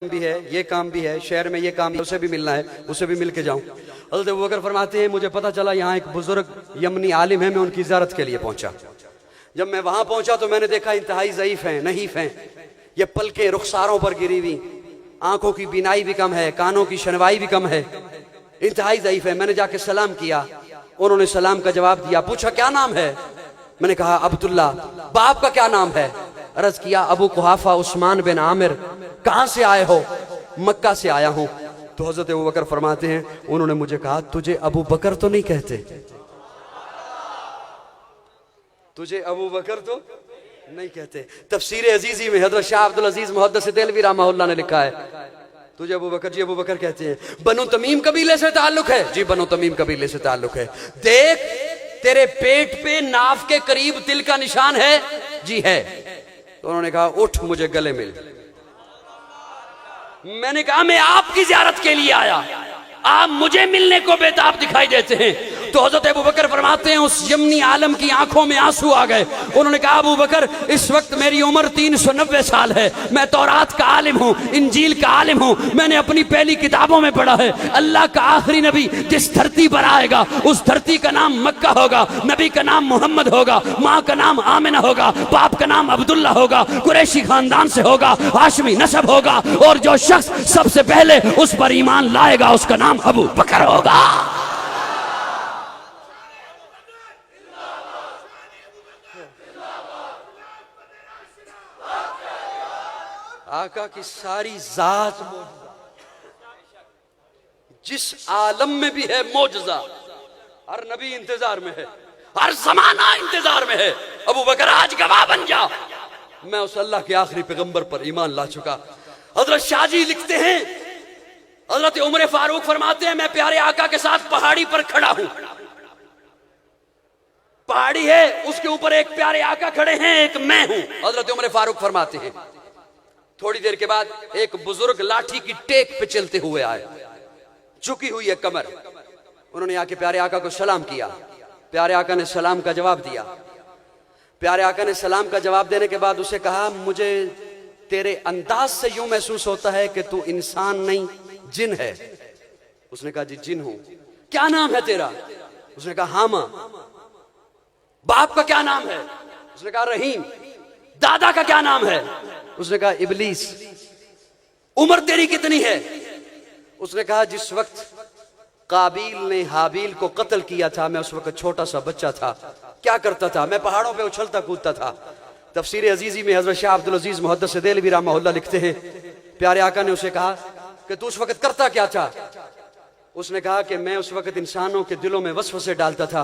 भी है, ये काम भी है, शहर में ये काम, उसे भी मिलना है, उसे भी मिल के जाऊं। हज़रत अबू बकर फरमाते हैं मुझे पता चला यहाँ एक बुजुर्ग यमनी आलिम है, मैं उनकी ज़ियारत के लिए पहुंचा। जब मैं वहां पहुंचा तो मैंने देखा इंतहाई ज़ईफ हैं, नहीफ हैं, ये पलकें रुखसारों पर गिरी हुई, आंखों की बीनाई भी कम है, कानों की शनवाई भी कम है, इंतहाई ज़ईफ है। मैंने जाके सलाम किया, उन्होंने सलाम का जवाब दिया। पूछा क्या नाम है? मैंने कहा अब्दुल्ला। बाप का क्या नाम है? अर्ज किया अबू कुहाफा उस्मान बिन आमिर। कहां से आए हो? मक्का से आया हूं। तो हजरत अबू बकर फरमाते हैं उन्होंने मुझे कहा तुझे अबू बकर तो नहीं कहते, तुझे अबू बकर तो नहीं कहते। तफसीर अजीजी में हजरत शाह अब्दुल अजीज मुहद्दिस देलवी रहमहुल्लाह ने लिखा है तुझे अबू बकर जी अबू बकर कहते हैं। बनु तमीम कबीले से ताल्लुक है? जी बनु तमीम कबीले से ताल्लुक है। देख तेरे पेट पे नाफ के करीब तिल का निशान है? जी है। तो उन्होंने कहा उठ मुझे गले मिल। मैंने कहा मैं आपकी ज़ियारत के लिए आया, आप मुझे मिलने को बेताब दिखाई देते हैं। तो हज़रत अबू बकर फरमाते हैं उस यमनी आलम की आंखों में आंसू आ गए। उन्होंने कहा अबू बकर इस वक्त मेरी उम्र 390 साल है, मैं तौरात का आलिम हूँ, इंजील का आलिम हूँ, मैंने अपनी पहली किताबों में पढ़ा है अल्लाह का आखिरी नबी जिस धरती पर आएगा उस धरती का नाम मक्का होगा, नबी का नाम मोहम्मद होगा, माँ का नाम आमिना होगा, बाप का नाम अब्दुल्ला होगा, कुरैशी खानदान से होगा, हाशमी नसब होगा, और जो शख्स सबसे पहले उस पर ईमान लाएगा उसका नाम अबू बकर होगा। आका की सारी जात जिस आलम में भी है मौजज़ा, हर नबी इंतजार में है, हर जमाना इंतजार में है। अबू बकर आज गवाह बन जा, मैं उस अल्लाह के आखिरी पैगंबर पर ईमान ला चुका। हजरत शाहजी लिखते हैं हजरत उमर फारूक फरमाते हैं मैं प्यारे आका के साथ पहाड़ी पर खड़ा हूं, पहाड़ी है उसके ऊपर एक प्यारे आका खड़े हैं, एक मैं हूं। हजरत उमर फारूक फरमाते हैं थोड़ी देर के बाद एक बुजुर्ग लाठी की टेक पे चलते हुए आए, झुकी हुई है कमर। उन्होंने आके प्यारे आका को सलाम किया, प्यारे आका ने सलाम का जवाब दिया। प्यारे आका ने सलाम का जवाब देने के बाद उसे कहा मुझे तेरे अंदाज से यूं महसूस होता है कि तू इंसान नहीं जिन है। उसने कहा जी जिन हूं। क्या नाम है तेरा? उसने कहा हामा। बाप का क्या नाम है? उसने कहा रहीम। दादा का क्या नाम है? उसने कहा इबलीस। उम्र तेरी कितनी है? उसने कहा जिस वक्त काबिल ने हाबिल को कत्ल किया था मैं उस वक्त छोटा सा बच्चा था। क्या करता था? मैं पहाड़ों पे उछलता कूदता था। तफसीर अजीजी में हजरत शाह अब्दुल अजीज मुहद्दिस देलवी रहमहुल्लाह लिखते हैं प्यारे आका ने उसे कहा कि तू उस वक्त करता क्या था? उसने कहा कि मैं उस वक्त इंसानों के दिलों में वसवसे डालता था।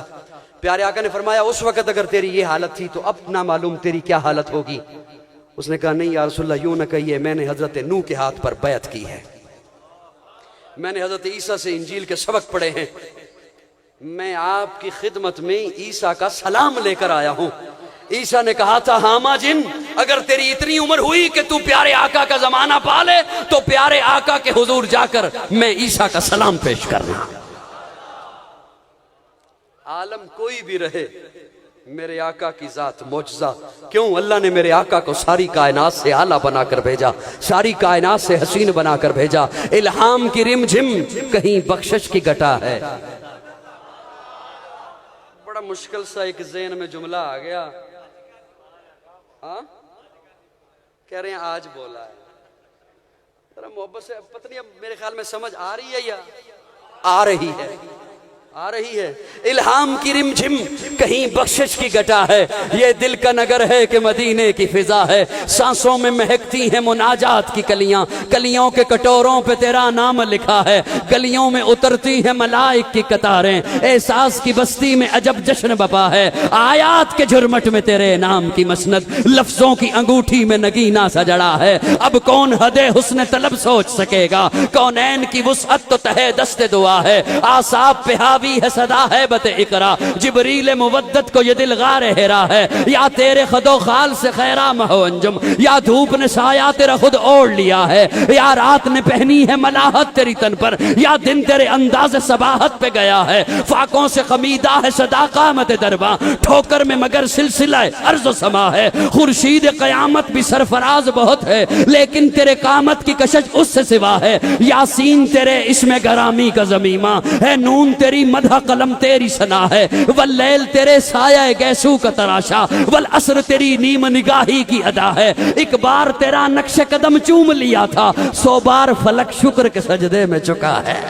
प्यारे आका ने फरमाया उस वक्त अगर तेरी ये हालत थी तो अब ना मालूम तेरी क्या हालत होगी। उसने कहा नहीं या रसूलल्लाह यूं न कहिए, मैंने हजरत नूह के हाथ पर बैत की है, मैंने हजरत ईसा से इंजील के सबक पढ़े हैं, मैं आपकी खिदमत में ईसा का सलाम लेकर आया हूं। ईसा ने कहा था हामा जिन अगर तेरी इतनी उम्र हुई कि तू प्यारे आका का जमाना पाले तो प्यारे आका के हुजूर जाकर मैं ईसा का सलाम पेश करना। आलम कोई भी रहे मेरे आका की जात मौजज़ा। क्यों? अल्लाह ने मेरे आका को सारी कायनात से आला बनाकर भेजा, सारी कायनात से हसीन बनाकर भेजा। इल्हाम की रिमझिम कहीं बख्शिश की घटा है। बड़ा मुश्किल सा एक ज़हन में जुमला आ गया। हाँ कह रहे हैं आज बोला है जरा मोहब्बत से, पता नहीं अब मेरे ख्याल में समझ आ रही है या आ रही है? आ रही है। इल्हाम की रिमझिम कहीं बख्शिश की घटा है, ये दिल का नगर है कि मदीने की फिजा है। सांसों में महकती हैं मुनाजात की कलियां, कलियों के कटोरों पे तेरा नाम लिखा है, गलियों में उतरती हैं मलाइक की कतारें, एहसास की बस्ती में अजब जश्न बपा है, आयात के झुरमट में तेरे नाम की मसनद, लफ्जों की अंगूठी में नगीना सा जड़ा है। अब कौन हदे हुस्न तलब सोच सकेगा, कौनैन की वुसअत तो तहे दस्ते दुआ है, आसाब पे हावी हावी है सदा है बत इकरा, जिबरील मुवद्दत को ये दिल गारे हेरा है, या तेरे खदो खाल से खैरा महो अंजुम, या धूप ने साया तेरा खुद ओढ़ लिया है, या रात ने पहनी है मलाहत तेरी तन पर, या दिन तेरे अंदाज सबाहत पे गया है, फाकों से खमीदा है सदा कामत दरबा, ठोकर में मगर सिलसिला अर्ज़ समा है, खुर्शीद क़यामत भी सरफराज बहुत है, लेकिन तेरे कामत की कशश उससे सिवा है, यासीन तेरे इसमें गरामी का ज़मीमा है, नून तेरी मदह कलम तेरी सना है, वल्लैल तेरे साया गैसू का तराशा, वल असर तेरी नीम निगाही की अदा है, एक बार तेरा नक्शे कदम चूम लिया था, 100 बार फलक शुक्र के सजदे में चुका है।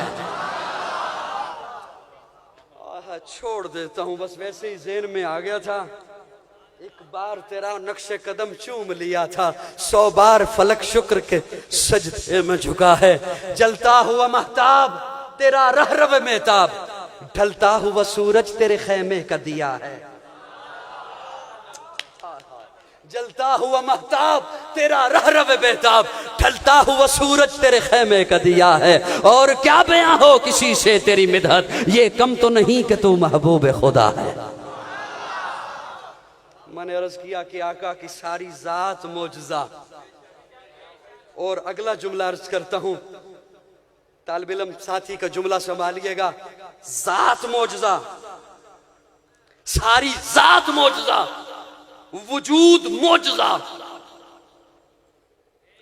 छोड़ देता हूं, बस वैसे ही ज़हन में आ गया था, एक बार तेरा नक्शे कदम चूम लिया था, 100 बार फलक शुक्र के सजदे में झुका है, जलता हुआ महताब तेरा रहरव मेहताब, ढलता हुआ सूरज तेरे खैमे का दिया है, जलता हुआ महताब तेरा रहरव बेताब, ढलता हुआ सूरज तेरे खैमे का दिया है, और क्या बयां हो किसी से तेरी मिदहत, ये कम तो नहीं कि तू महबूब खुदा है। मैंने अर्ज किया कि आका की सारी जात मौजज़ा, और अगला जुमला अर्ज करता हूं, तालिब इल्म साथी का जुमला संभालिएगा, जात मौजज़ा, सारी जात मौजज़ा, वजूद मौजज़ा।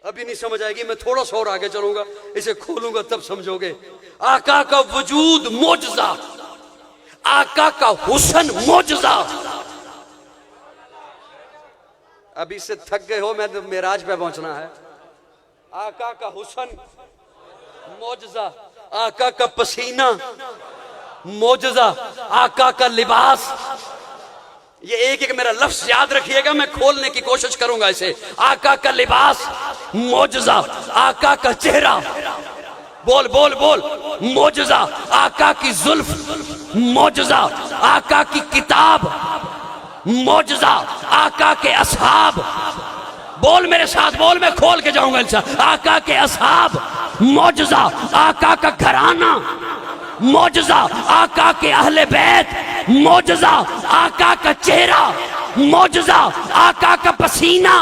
अभी नहीं समझ आएगी, मैं थोड़ा सा और आगे चलूंगा, इसे खोलूंगा तब समझोगे। आका का वजूद मौजज़ा, आका का हुस्न मौजज़ा। अभी से थक गए हो, मैं तो मेराज पे पहुंचना है। आका का हुस्न मौजज़ा, आका का पसीना मौजज़ा, आका का लिबास। ये एक एक मेरा लफ्ज याद रखिएगा, मैं खोलने की कोशिश करूंगा इसे। आका का लिबास मौजज़ा, आका का चेहरा, बोल बोल बोल, मौजज़ा, आका की जुल्फ मौजज़ा, आका की किताब मौजज़ा, आका के असहाब, बोल मेरे साथ बोल, मैं खोल के जाऊंगा इंशाअल्लाह। आका के असहाब मौजज़ा, आका का घराना मौजज़ा, आका के अहले बैत मौजज़ा, आका का चेहरा मौजज़ा, आका का पसीना।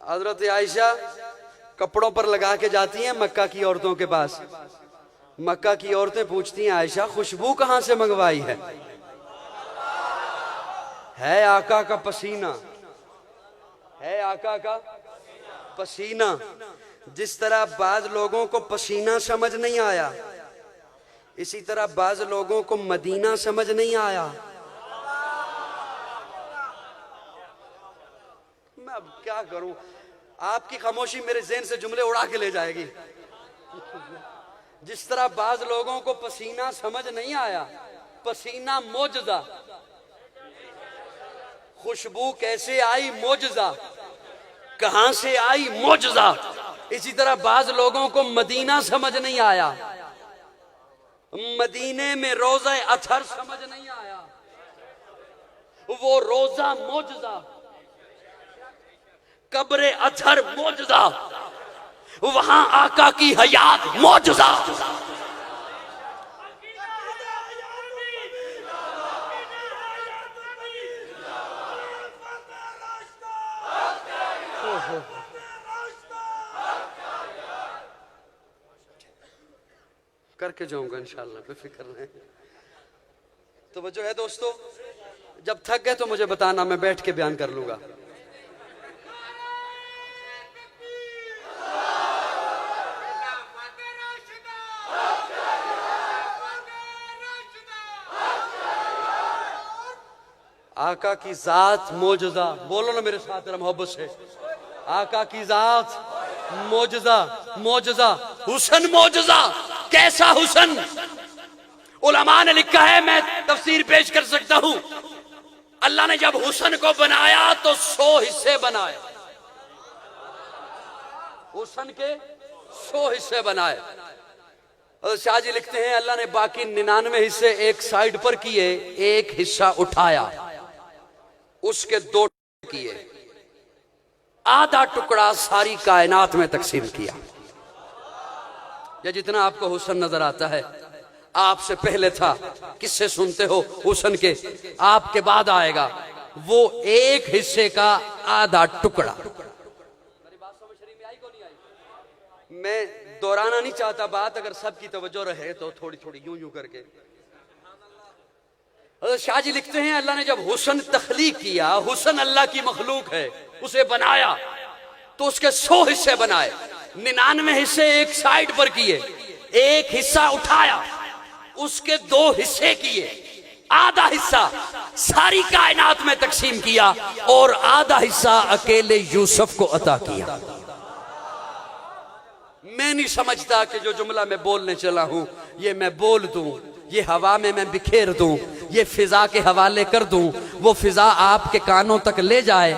हज़रत आयशा कपड़ों पर लगा के जाती हैं मक्का की औरतों के पास। मक्का की औरतें पूछती हैं, आयशा खुशबू कहां से मंगवाई है आका का पसीना, है आका का पसीना। जिस तरह बाज लोगों को पसीना समझ नहीं आया, इसी तरह बाज लोगों को मदीना समझ नहीं आया। मैं अब क्या करूं, आपकी खामोशी मेरे ज़हन से जुमले उड़ा के ले जाएगी। जिस तरह बाज लोगों को पसीना समझ नहीं आया, पसीना मौजज़ा, खुशबू कैसे आई मौजज़ा, कहां से आई मौजज़ा, इसी तरह बाज लोगों को मदीना समझ नहीं आया, मदीने में रोज़ा अथर समझ नहीं आया, वो रोज़ा मौजज़ा, कब्रे अथर मौजज़ा, वहां आका की हयात मौजज़ा। करके जाऊंगा इंशाअल्लाह, बेफिक्र रहें। तो वजह है दोस्तों, जब थक गए तो मुझे बताना, मैं बैठ के बयान कर लूंगा। आका की जात मौजज़ा, बोलो ना मेरे साथ मोहब्बत से। आका की जात मौजज़ा, मौजज़ा, हुस्न मौजज़ा। कैसा हुस्न? उलमा ने लिखा है, मैं तफसीर पेश कर सकता हूं। अल्लाह ने जब हुस्न को बनाया तो 100 हिस्से बनाए, हुस्न के 100 हिस्से बनाए। और शाह जी लिखते हैं, अल्लाह ने बाकी 99 हिस्से एक साइड पर किए, एक हिस्सा उठाया, उसके 2 किए, आधा टुकड़ा सारी कायनात में तकसीम किया। या जितना आपको हुस्न नजर आता है आपसे पहले था, किससे सुनते हो हुस्न के, आपके बाद आएगा वो एक हिस्से का आधा टुकड़ा। मेरी बात समझ में आई को नहीं आई? मैं दोहराना नहीं चाहता बात, अगर सबकी तवज्जो रहे तो थोड़ी थोड़ी यूं यूं करके। शाह जी लिखते हैं अल्लाह ने जब हुस्न तख्लीक किया, हुस्न अल्लाह की मखलूक है, उसे बनाया तो उसके 100 हिस्से बनाए, 99 हिस्से एक साइड पर किए, एक हिस्सा उठाया उसके 2 हिस्से किए, आधा हिस्सा सारी कायनात में तकसीम किया और आधा हिस्सा अकेले यूसुफ को अता किया। मैं नहीं समझता कि जो जुमला मैं बोलने चला हूं ये मैं बोल दूं, ये हवा में मैं बिखेर दूं, ये फिजा के हवाले कर दूं, वो फिजा आपके कानों तक ले जाए,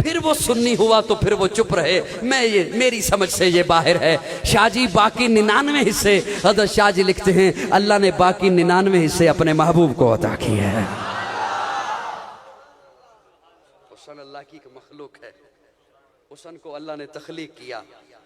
फिर वो सुन्नी हुआ तो फिर वो चुप रहे। ये मेरी समझ से ये बाहर है। शाहजी बाकी 99 हिस्से, हज़रत शाहजी लिखते हैं अल्लाह ने बाकी 99 हिस्से अपने महबूब को अता किए हैं। हुस्न अल्लाह की मखलूक है, हुस्न को अल्लाह ने तख्लीक किया,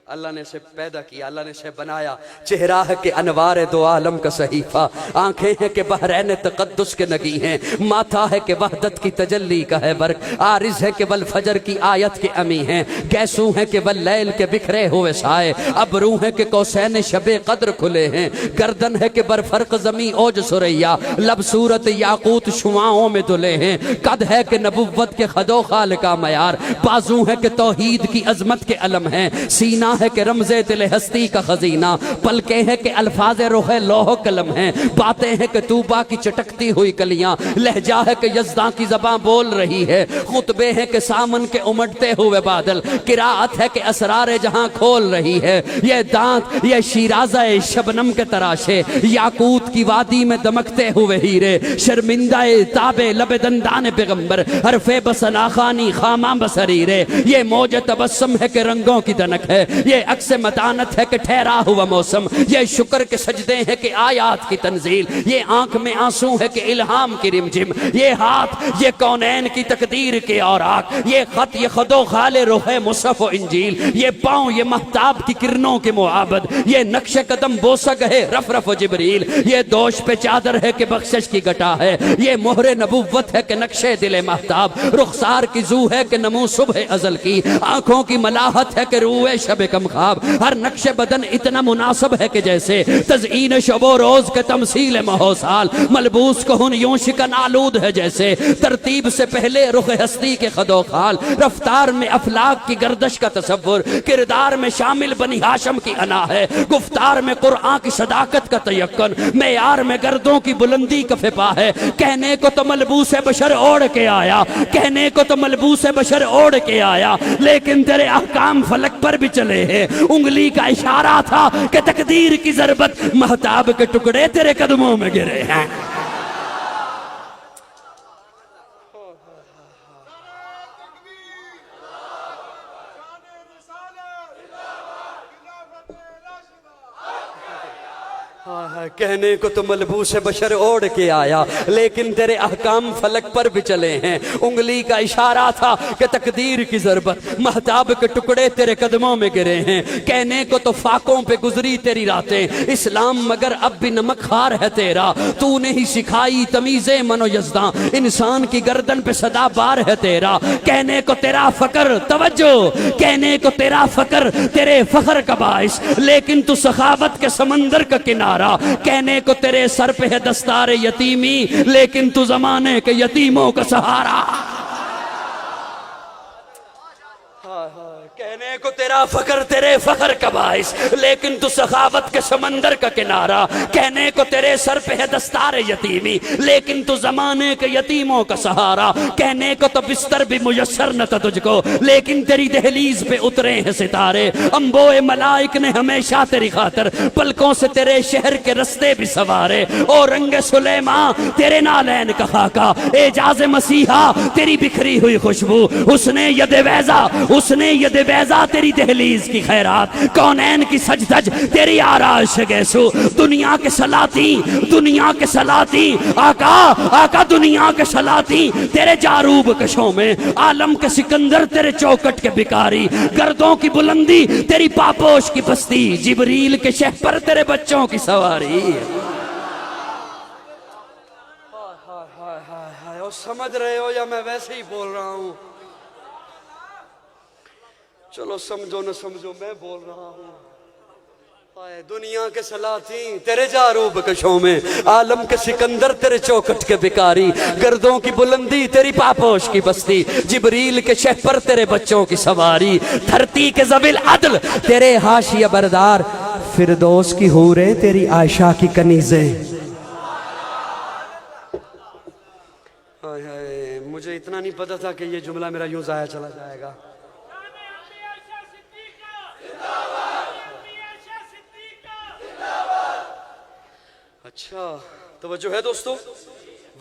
अल्लाह ने इसे पैदा किया, अल्लाह ने इसे बनाया। चेहरा है कि अनवार दो आलम का सहीफा, आंखें हैं कि बहरैन तक़द्दुस के नगी हैं, माथा है कि वहदत की तजल्ली का है बर्क, आरिज़ है कि वल फजर की आयत के अमी हैं, गैसू है कि वल लैल के बिखरे हुए साए, अबरू है कि कौसैन शबे कद्र खुले हैं, गर्दन है कि बरफर्क ज़मी ओज सुरैया, लब सूरत याकूत शुआओं में दुले हैं, कद है कि नबुव्वत के खदो खाल का मयार, बाजू है कि तौहीद की अजमत के अलम हैं, सीना है कि रमज़े दिल हस्ती का खजीना, पलके है कि अल्फाज रोहे लोह कलम हैं, बातें हैं कि तूबा की चटकती हुई कलियां, लहजा है कि यज़दा की ज़बां बोल रही है, खुतबे हैं कि सामन के उमड़ते हुए बादल, किरात है कि असरार जहां खोल रही है, ये दांत ये शीराज़ा शबनम के तराशे, याकूत की वादी में दमकते हुए हीरे, शर्मिंदाए ताबे लबे दंदान पैगंबर, हरफे बसना खानी खामा बसरीरे, ये मौज तबस्सुम है कि रंगों की दनक है, ये अक्स मतानत है कि ठहरा हुआ मौसम, ये शुक्र के सजदे हैं कि आयात की तंजील, ये आंख में आंसू है कि इल्हाम की रिमझिम, ये हाथ ये कौनैन की तकदीर के औराक, ये खत ये खदो खाले रोहे मुसहफ व इंजील, ये पाँव ये महताब की किरणों के मुआबद, ये नक्शे कदम बोसक है रफ रफ जिबरील, ये दोष पे चादर है कि बख्शिश की गटा है, ये मोहरे नबुव्वत है कि नक्शे दिले महताब, रुखसार की जू है कि नमू सुबह अजल की, आंखों की मलाहत है कि रूए शबे कम ख्वाब, हर नक्शे बदन इतना मुनासिब है कि जैसे तज़ईन शबो रोज के तमसील महोसाल, मलबूस को यूं शिकन आलूद है जैसे तरतीब से पहले रुख हस्ती के खदो खाल, रफ्तार में अफलाक की गर्दश का तसव्वुर, किरदार में शामिल बनी हाशम की अना है, गुफ्तार में कुरआन की सदाकत का तयक्कुन, मेयार में गर्दों की बुलंदी का फिपा है, कहने को तो मलबूस बशर ओढ़ के आया, कहने को तो मलबूस बशर ओढ़ के आया, लेकिन तेरे अहकाम फलक पर भी चले हैं, उंगली का इशारा था कि तकदीर की ज़रबत महताब के टुकड़े तेरे कदमों में गिरे हैं। कहने को तो मलबूस बशर ओढ़ के आया, लेकिन तेरे अहकाम फलक पर भी चले हैं, उंगली का इशारा था कि तकदीर की ज़रबत महताब के टुकड़े तेरे कदमों में गिरे हैं, कहने को तो फाकों पे गुजरी तेरी रातें, इस्लाम मगर अब भी नमक खार है तेरा, तूने ही सिखाई तमीज़े मनो यज़दा, इंसान की गर्दन पे सदा बार है तेरा, कहने को तेरा फ़क्र तवज्जो, कहने को तेरा फ़क्र तेरे फ़ख्र का बाइस, लेकिन तू सखावत के समंदर का किनारा, कहने को तेरे सर पे है दस्तार यतीमी, लेकिन तू जमाने के यतीमों का सहारा, कहने को तेरा फकर तेरे फखर का बाइस, लेकिन तू सखावत के समंदर का किनारा, कहने को तेरे सर पे है दस्तार यतीमी, लेकिन तू जमाने के यतीमों का सहारा, कहने को तो बिस्तर भी मुयस्सर न था तुझको, लेकिन तेरी दहलीज पे उतरे हैं सितारे, अंबोए मलाइक ने हमेशा तेरी खातर पलकों से तेरे शहर के रस्ते भी सवारे, ओ रंगे सुलेमा तेरे नालैन का खाका, एजाज मसीहा तेरी बिखरी हुई खुशबू, उसने यदे वैजा उसने यद बैजा तेरी दहलीज की खैरात, कौनैन की सज धज तेरी आराश गैसो। दुनिया के सलाती, दुनिया के सलाती, आका आका दुनिया के सलाती तेरे जारूब कशों में, आलम के सिकंदर तेरे चौकट के भिखारी, गर्दों की बुलंदी तेरी पापोश की बस्ती, जिबरील के शह पर तेरे बच्चों की सवारी। और समझ रहे हो या मैं वैसे ही बोल रहा हूं? चलो समझो न समझो, मैं बोल रहा हूं। दुनिया के सलाती तेरे जारूब कशों में, आलम के सिकंदर तेरे चौकट के भिखारी, गर्दों की बुलंदी तेरी पापोश की बस्ती, जिबरील के शह पर तेरे बच्चों की सवारी, धरती के ज़बिल अदल तेरे हाशिया बरदार, फिरदौस की हूरे तेरी आयशा की कनीज़े। मुझे इतना नहीं पता था कि ये जुमला मेरा यूं जाया चला जाएगा। अच्छा तवज्जो है दोस्तों,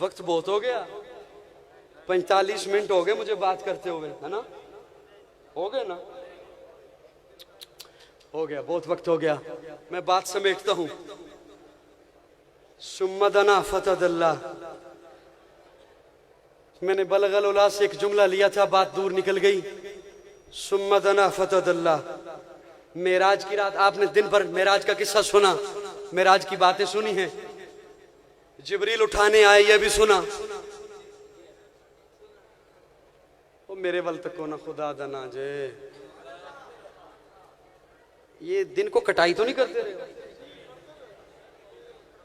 वक्त बहुत हो गया, 45 मिनट हो गए मुझे बात करते हुए, है ना? हो गए ना? हो गया, बहुत वक्त हो गया। मैं बात समेटता हूं। सुम्मदना फतदल्ला, मैंने बलगल उला से एक जुमला लिया था, बात दूर निकल गई। सुम्मदना फतदल्ला, मेराज की रात, आपने दिन भर मेराज का किस्सा सुना, मेराज की बातें सुनी हैं, जिब्रील उठाने आए ये भी सुना। वो मेरे वल तक को ना खुदा दना जे, ये दिन को कटाई तो नहीं करते रहे?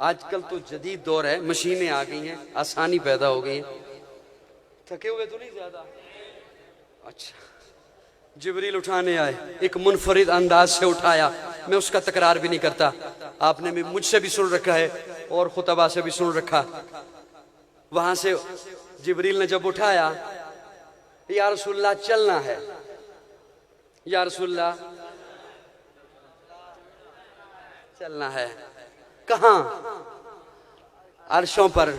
आजकल तो जदीद दौर है, मशीनें आ गई हैं, आसानी पैदा हो गई है, थके हुए तो नहीं ज्यादा? अच्छा, जिब्रील उठाने आए, एक मुनफरिद अंदाज से उठाया, मैं उसका तकरार भी नहीं करता, आपने भी मुझसे भी सुन रखा है और खुतबा से भी सुन रखा। वहां से जिब्रील ने जब उठाया, या रसूलल्लाह चलना है, या रसूलल्लाह चलना है। कहां? अर्शों पर।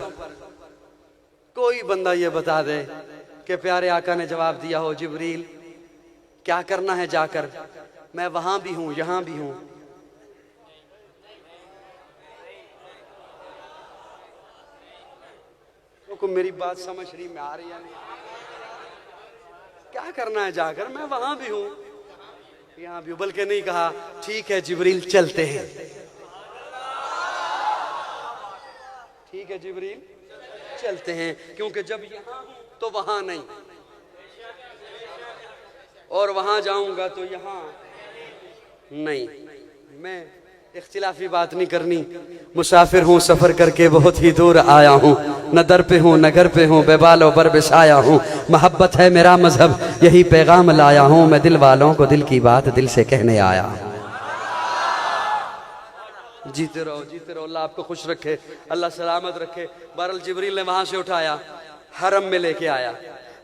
कोई बंदा ये बता दे कि प्यारे आका ने जवाब दिया हो, जिब्रील क्या करना है जाकर? मैं वहां भी हूं, यहां भी हूं। तो मेरी बात समझ रही में आ रही है नहीं? क्या करना है जाकर? मैं वहां भी हूं, यहां भी। बल्कि नहीं कहा, ठीक है जिब्रील चलते हैं। ठीक है जिब्रील चलते हैं, क्योंकि जब यहां हूं तो वहां नहीं, और वहां जाऊंगा तो यहां नहीं। मैं इख्तिलाफी बात नहीं करनी, मुसाफिर हूँ सफर करके बहुत ही दूर आया हूँ, न दर पे हूँ न घर पे हूँ, बेबालो पर बिछाया हूँ, मोहब्बत है मेरा मजहब यही पैगाम लाया हूँ, मैं दिल वालों को दिल की बात दिल से कहने आया हूँ। जीते रहो जीते रहो, अल्लाह आपको खुश रखे, अल्लाह सलामत रखे। बहरहाल जिब्रील ने वहां से उठाया, हरम में लेके आया,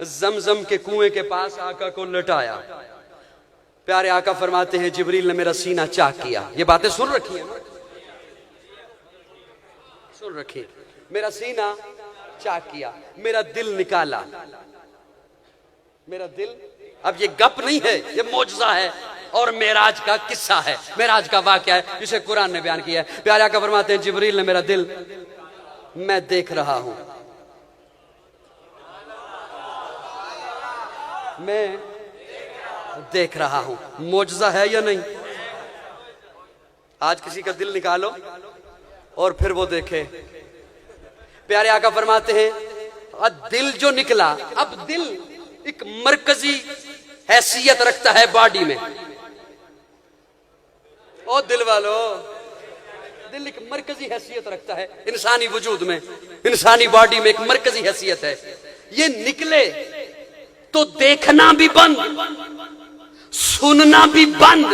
जमजम के कुएं के पास आका को लटाया। प्यारे आका फरमाते हैं, जिब्रील ने मेरा सीना चाक किया। ये बातें सुन रखी है, सुन रखी। मेरा सीना चाक किया, मेरा दिल निकाला, मेरा दिल। अब ये गप नहीं है, ये मौजज़ा है और मेराज का किस्सा है, मेराज का वाकया है जिसे कुरान ने बयान किया है। प्यारे आका फरमाते हैं, जिब्रील ने मेरा दिल, मैं देख रहा हूं, मैं देख रहा हूं। मौजज़ा है या नहीं? आज किसी का दिल निकालो और फिर वो देखे। प्यारे आका फरमाते हैं, दिल जो निकला, अब दिल एक मरकजी हैसियत रखता है बॉडी में। ओ दिल वालो, दिल एक मरकजी हैसियत रखता है इंसानी वजूद में, इंसानी बॉडी में एक मरकजी हैसियत है। ये निकले तो देखना भी बंद, सुनना भी बंद।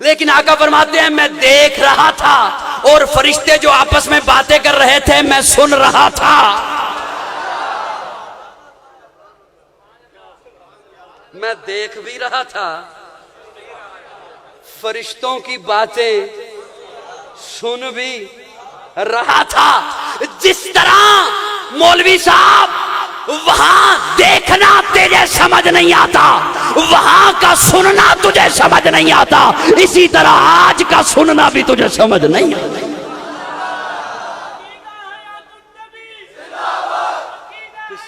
लेकिन आका फरमाते हैं, मैं देख रहा था और फरिश्ते जो आपस में बातें कर रहे थे मैं सुन रहा था। मैं देख भी रहा था, फरिश्तों की बातें सुन भी रहा था। जिस तरह मौलवी साहब वहां देखना तुझे समझ नहीं आता, वहां का सुनना तुझे समझ नहीं आता, इसी तरह आज का सुनना भी तुझे समझ नहीं आता।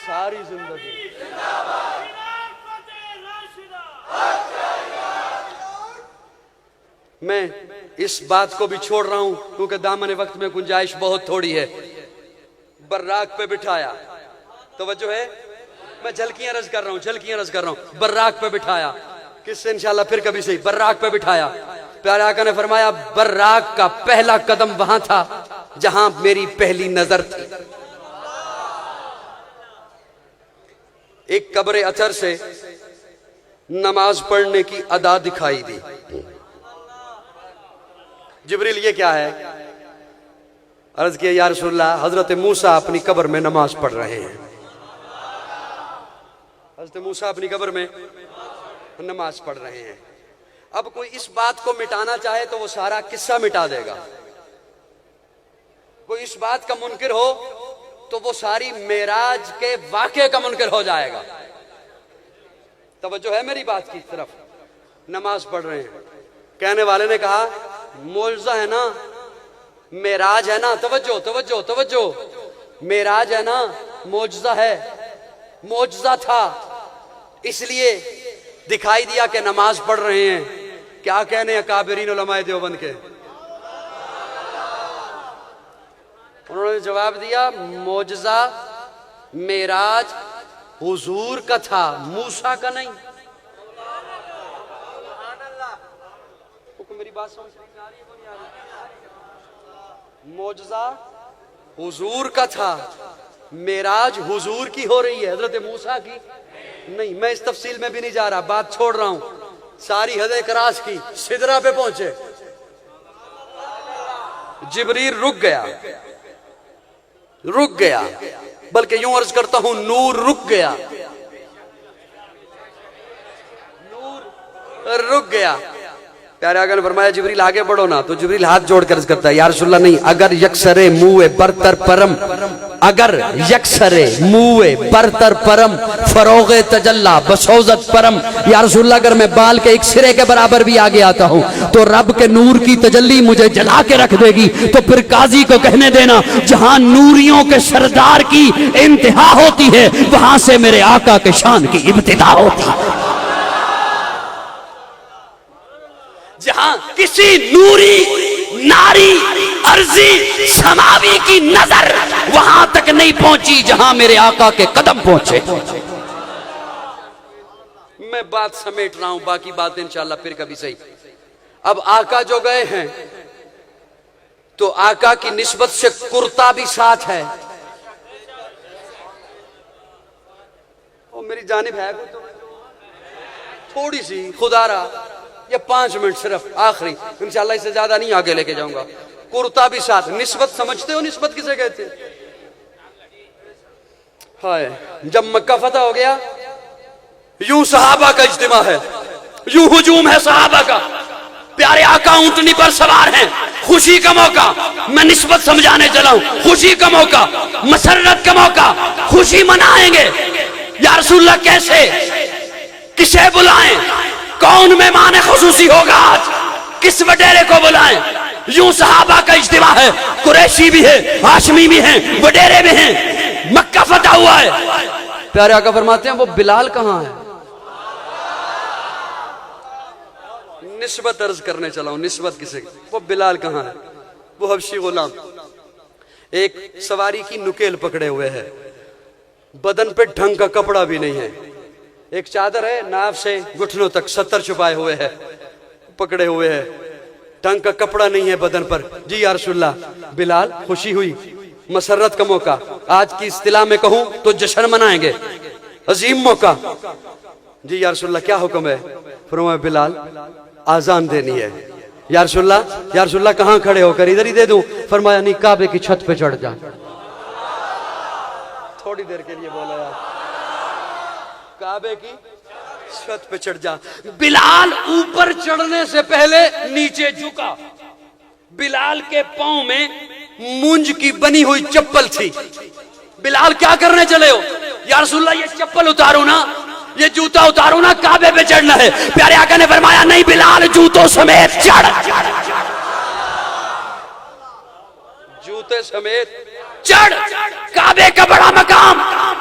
सारी जिंदगी मैं इस बात को भी छोड़ रहा हूं क्योंकि दामन वक्त में गुंजाइश बहुत थोड़ी है। बर्राक पे बिठाया, तवज्जो है, मैं झलकियां रज कर रहा हूं, झलकियां रज कर रहा हूं। बर्राक पे बिठाया, किससे इंशाल्लाह फिर कभी सही। बर्राक पे बिठाया, प्यारे आका ने फरमाया बर्राक का पहला कदम वहां था जहां मेरी पहली नजर थी। एक कब्र अथर से नमाज पढ़ने की अदा दिखाई दी। जिब्रील ये क्या है? अर्ज किया या रसूलल्लाह, हजरत मूसा अपनी कब्र में नमाज पढ़ रहे हैं। हजरत मूसा अपनी कब्र में नमाज पढ़ रहे हैं। अब कोई इस बात को मिटाना चाहे तो वो सारा किस्सा मिटा देगा। कोई इस बात का मुनकिर हो तो वो सारी मेराज के वाक़े का मुनकिर हो जाएगा। तवज्जो है मेरी बात की तरफ। नमाज पढ़ रहे हैं, कहने वाले ने कहा मौजज़ा है ना, मेराज है ना, तवज्जो तवज्जो तवज्जो, मेराज है ना, मौजज़ा है, मौजज़ा था इसलिए दिखाई दिया कि नमाज पढ़ रहे हैं। क्या कहने हैं काबिरीन उलमाए देवबंद के? उन्होंने जवाब दिया मौजज़ा मेराज हुजूर का था, मूसा का नहीं। मेरी बात समझ में आ रही है? मौजज़ा हुजूर का था, मेराज हुजूर की हो रही है, हजरत मूसा की नहीं। मैं इस तफसील में भी नहीं जा रहा, बात छोड़ रहा हूं। सारी हद क्रॉस की, सिदरा पे पहुंचे, जिब्रील रुक गया, रुक गया, बल्कि यूं अर्ज करता हूं नूर रुक गया, नूर रुक गया। प्यारे आका ने फरमाया जिब्रील आगे बढ़ो ना, तो जिब्रील हाथ जोड़ कर अर्ज करता है या रसूलल्लाह नहीं, अगर यकसरे मुए बरतर परम, अगर यकसरे मुए बरतर परम फरोगे तजल्ला बसौजत परम, या रसूलल्लाह अगर मैं बाल के एक सिरे के बराबर भी आगे आता हूं तो रब के नूर की तजल्ली मुझे जला के रख देगी। तो फिर काजी को कहने देना जहां नूरियों के सरदार की इंतहा होती है वहां से मेरे आका के शान की इब्तिदा होती है। जहां किसी नूरी नारी अर्जी समावी की नजर वहां तक नहीं पहुंची जहां मेरे आका के कदम पहुंचे। मैं बात समेट रहा हूं, बाकी बात इंशाल्लाह फिर कभी सही। अब आका जो गए हैं तो आका की निस्बत से कुर्ता भी साथ है। ओ मेरी जानिब है थोड़ी सी खुदारा, ये 5 मिनट सिर्फ आखिरी, इंशाल्लाह इससे ज्यादा नहीं आगे लेके जाऊंगा। कुर्ता भी साथ, निस्बत समझते हो निस्बत किसे कहते हैं? हाय, जब मक्का फतह हो गया यूं सहाबा का इज्तिमा है, यूं हुजूम है सहाबा का, प्यारे आका ऊंटनी पर सवार हैं, खुशी का मौका, मैं निस्बत समझाने चला हूं, खुशी का मौका, मसरत का मौका, खुशी मनाएंगे। या रसूलल्लाह कैसे, किसे बुलाएं, कौन मेहमान खुसूसी होगा आज, किस वडेरे को बुलाएं? यूं सहाबा का इज्तिमा है, कुरैशी भी है, हाशमी भी हैं, वडेरे भी हैं, मक्का फतह हुआ है। प्यारे आका फरमाते हैं वो बिलाल कहां है? निस्बत अर्ज करने चला हूं, निस्बत किसे? वो बिलाल कहां है? वो हबशी गुलाम एक सवारी की नुकेल पकड़े हुए है, बदन पे ढंग का कपड़ा भी नहीं है, एक चादर है नाव से घुटनों तक 70 छुपाए हुए है, पकड़े हुए है, ढंग का कपड़ा नहीं है बदन पर। जी या रसूलल्लाह, बिलाल खुशी हुई, मसरत का मौका, आज की इस्तिलाह में कहूं तो जश्न मनाएंगे, अजीम मौका। जी या रसूलल्लाह क्या हुक्म है? फरमाया बिलाल आजान देनी है। या रसूलल्लाह कहां खड़े होकर? इधर ही दे दूं? फरमाया नहीं, काबे की छत पे चढ़ जा। थोड़ी देर के लिए बोला यार, काबे की छत पे चढ़ जा। बिलाल ऊपर चढ़ने से पहले नीचे झुका। बिलाल के पांव में मूंज की बनी हुई चप्पल थी। बिलाल क्या करने चले हो? या रसूलल्लाह ये चप्पल उतारू ना, ये जूता उतारू ना, काबे पे चढ़ना है। प्यारे आका ने फरमाया नहीं बिलाल, जूतों समेत चढ़, जूते समेत चढ़। काबे का बड़ा मकाम,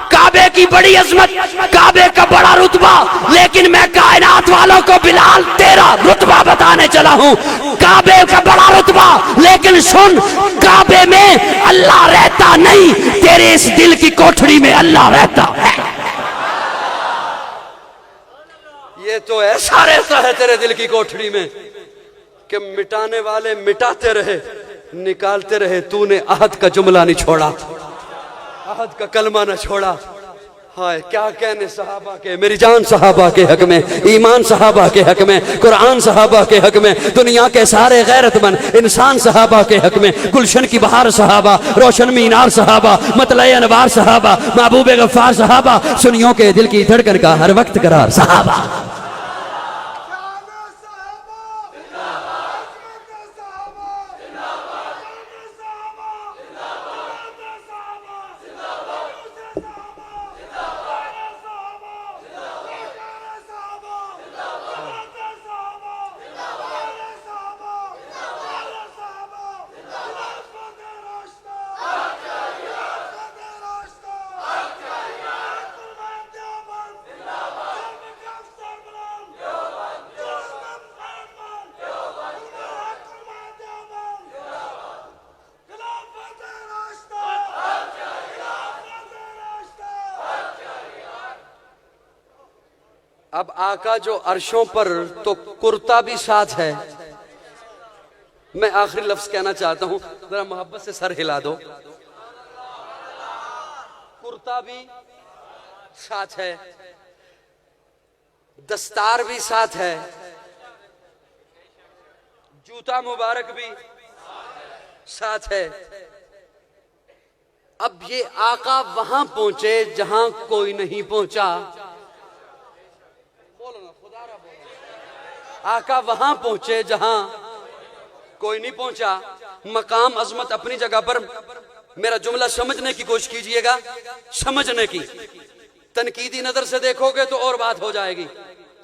काबे की बड़ी अजमत, काबे का बड़ा रुतबा, लेकिन मैं कायनात वालों को बिलाल तेरा रुतबा बताने चला हूं। काबे का बड़ा रुतबा, लेकिन सुन, काबे में अल्लाह रहता नहीं, तेरे इस दिल की कोठड़ी में अल्लाह रहता है। ये तो ऐसा रहता है तेरे दिल की कोठड़ी में कि मिटाने वाले मिटाते रहे, निकालते रहे, तूने अहद का जुमला नहीं छोड़ा, अहद का कलमा न छोड़ा। हाय क्या कहने सहाबा के, मेरी जान सहाबा के हक में, ईमान सहाबा के हक में, कुरान सहाबा के हक में, दुनिया के सारे गैरतमंद इंसान सहाबा के हक में, गुलशन की बहार सहाबा, रोशन मीनार सहाबा, मतलय अनवार सहाबा, महबूब गफ्फार सहाबा, सुनियों के दिल की धड़कन का हर वक्त करार सहाबा। अब आका जो अर्शों पर, तो कुर्ता भी साथ है। मैं आखिरी लफ्ज कहना चाहता हूं, जरा मोहब्बत से सर हिला दो। कुर्ता भी साथ है, दस्तार भी साथ है, जूता मुबारक भी साथ है। अब ये आका वहां पहुंचे जहां कोई नहीं पहुंचा। आका वहां पहुंचे जहां कोई नहीं पहुंचा। मकाम अजमत अपनी जगह पर। मेरा जुमला समझने की कोशिश कीजिएगा, समझने की। तनकीदी नजर से देखोगे तो और बात हो जाएगी,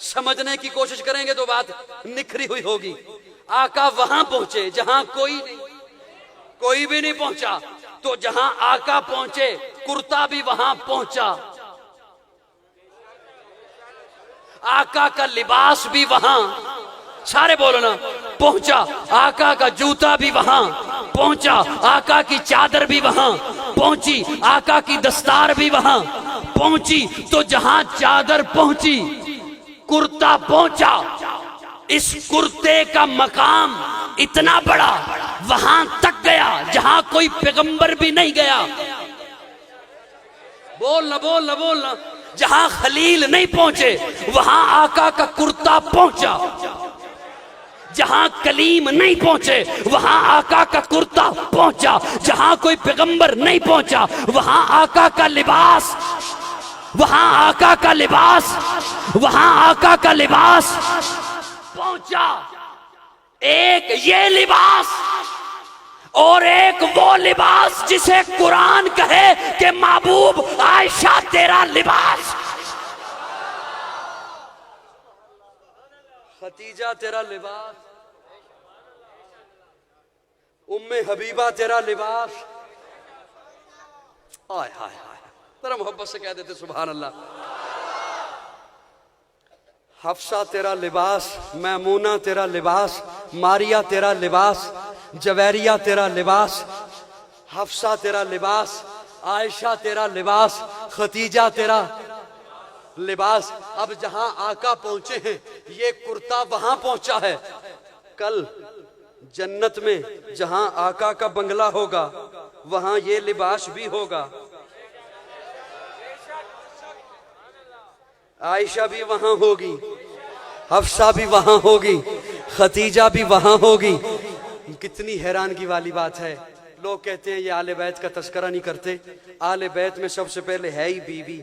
समझने की कोशिश करेंगे तो बात निखरी हुई होगी। आका वहां पहुंचे जहां कोई भी नहीं पहुंचा, तो जहां आका पहुंचे कुर्ता भी वहां पहुंचा, आका का लिबास भी वहां, सारे बोलो ना, पहुंचा। आका का जूता भी वहां पहुंचा, आका की चादर भी वहां पहुंची, आका की दस्तार भी वहां पहुंची। तो जहां चादर पहुंची कुर्ता पहुंचा। इस कुर्ते का मकाम इतना बड़ा वहां तक गया जहां कोई पैगंबर भी नहीं गया। बोलना। जहां खलील नहीं पहुंचे वहां आका का कुर्ता पहुंचा। जहां कलीम नहीं पहुंचे वहां आका का कुर्ता पहुंचा। जहां कोई पैगंबर नहीं पहुंचा वहां आका का लिबास, वहां आका का लिबास, वहां आका का लिबास पहुंचा। एक ये लिबास और एक वो लिबास जिसे कुरान कहे कि महबूब आयशा तेरा लिबास, खतीजा तेरा लिबास, उम्मे हबीबा तेरा लिबास। हाय हाय हाय, जरा मोहब्बत से कह देते सुभान अल्लाह। हफ्सा तेरा लिबास, मैमूना तेरा लिबास, मारिया तेरा लिबास, जवैरिया तेरा लिबास, हफ्सा तेरा लिबास, आयशा तेरा लिबास, खतीजा तेरा लिबास। अब जहां आका पहुंचे हैं ये कुर्ता वहां पहुंचा है। कल जन्नत में जहां आका का बंगला होगा वहां ये लिबास भी होगा। आयशा भी वहां होगी, हफ्सा भी वहां होगी, खतीजा भी वहां होगी। कितनी हैरानगी वाली बात है, लोग कहते हैं ये आले बैत का तस्करा नहीं करते। आले बैत में सबसे पहले है ही बीवी।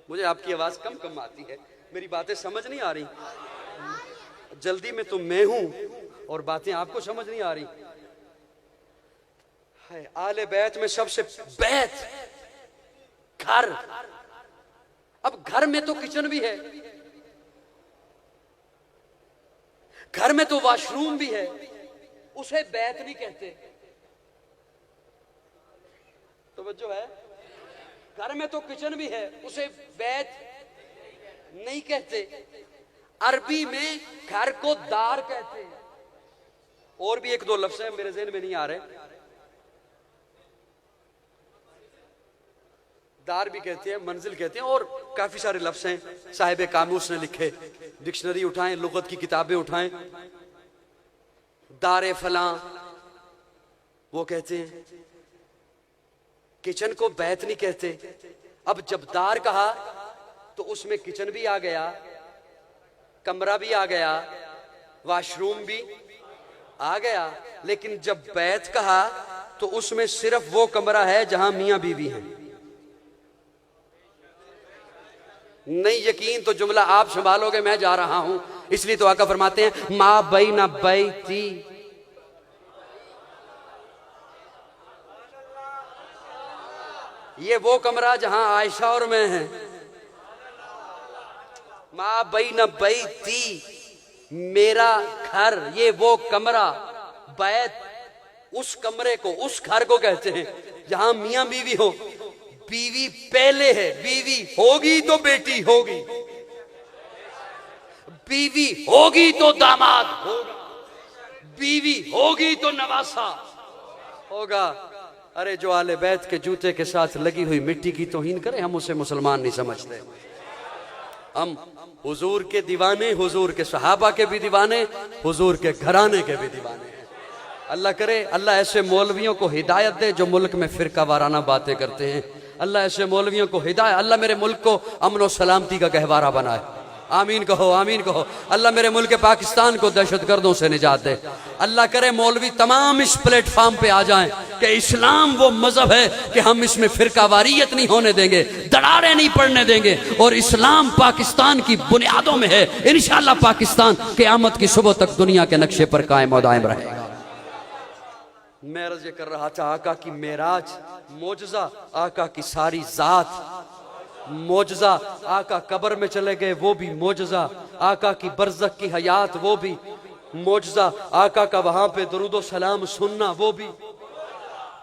मुझे आपकी आवाज कम आती है, मेरी बातें समझ नहीं आ रही। जल्दी में तो मैं हूं और बातें आपको समझ नहीं आ रही। है आले बैत में सबसे बैत घर। अब घर में तो किचन भी है, घर में तो वॉशरूम भी है, उसे बैत नहीं कहते। तवज्जो है, घर में तो किचन भी है, उसे बैत नहीं कहते। अरबी में घर को दार कहते हैं। और भी एक दो लफ्ज हैं मेरे ज़हन में नहीं आ रहे। दार भी कहते हैं, मंजिल कहते हैं, और काफी सारे लफ्ज हैं। साहिब कामूस ने लिखे, डिक्शनरी उठाएं, लुगत की किताबें उठाएं, दारे फलां वो कहते हैं। किचन को बैत नहीं कहते। अब जब दार कहा तो उसमें किचन भी आ गया, कमरा भी आ गया, वॉशरूम भी आ गया। लेकिन जब बैत कहा तो उसमें सिर्फ वो कमरा है जहां मियां बीवी हैं। नहीं यकीन तो जुमला आप संभालोगे, मैं जा रहा हूं। इसलिए तो आका फरमाते हैं मा बैना बैती, ये वो कमरा जहां आयशा और मैं हैं। मा बैना बैती, मेरा घर, ये वो कमरा। बैत उस कमरे को, उस घर को कहते हैं जहां मियां बीवी हो। बीवी पहले है, बीवी होगी तो बेटी होगी, बीवी होगी तो दामाद होगा, बीवी होगी तो नवासा होगा। अरे जो आले बैत के जूते के साथ लगी हुई मिट्टी की तौहीन करे, हम उसे मुसलमान नहीं समझते। हम हुजूर के दीवाने, हुजूर के सहाबा के भी दीवाने, हुजूर के घराने के भी दीवाने हैं। अल्लाह करे, अल्लाह ऐसे मौलवियों को हिदायत दे जो मुल्क में फिरका वाराना बातें करते हैं। अल्लाह ऐसे मौलवियों को हिदायत, अल्लाह मेरे मुल्क को अमन और सलामती का गहवारा बनाए। आमीन कहो, आमीन कहो। अल्लाह मेरे मुल्क पाकिस्तान को दहशतगर्दों से निजात दे। अल्लाह करे मौलवी तमाम इस प्लेटफॉर्म पे आ जाएं कि इस्लाम वो मजहब है कि हम इसमें फिरका वारियत नहीं होने देंगे, दरारें नहीं पड़ने देंगे, और इस्लाम पाकिस्तान की बुनियादों में है। इंशाअल्लाह पाकिस्तान क़यामत की सुबह तक दुनिया के नक्शे पर कायम और दायम रहेगा। मेराज कर रहा था, आका की मेराज मोजज़ा, आका की सारी जात मोजज़ा। आका कब्र में चले गए वो भी मोजज़ा, आका की बरज़ख की हयात वो भी मोजज़ा, आका का वहां पे दरूदो सलाम सुनना वो भी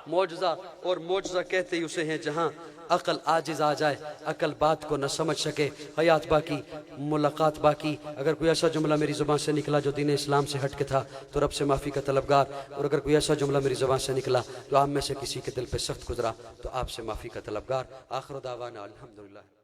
मोजज़ा। और मोजज़ा कहते ही उसे हैं जहां अकल आजिज आ जाए, अकल बात को न समझ सके, हयात बाकी, मुलाकात बाकी। अगर कोई ऐसा जुमला मेरी ज़ुबान से निकला जो दीन इस्लाम से हट के था तो रब से माफ़ी का तलबगार, और अगर कोई ऐसा जुमला मेरी ज़ुबान से निकला तो आप में से किसी के दिल पे सख्त गुजरा तो आपसे माफ़ी का तलबगार। आखिर दावाना अल्हम्दुलिल्लाह।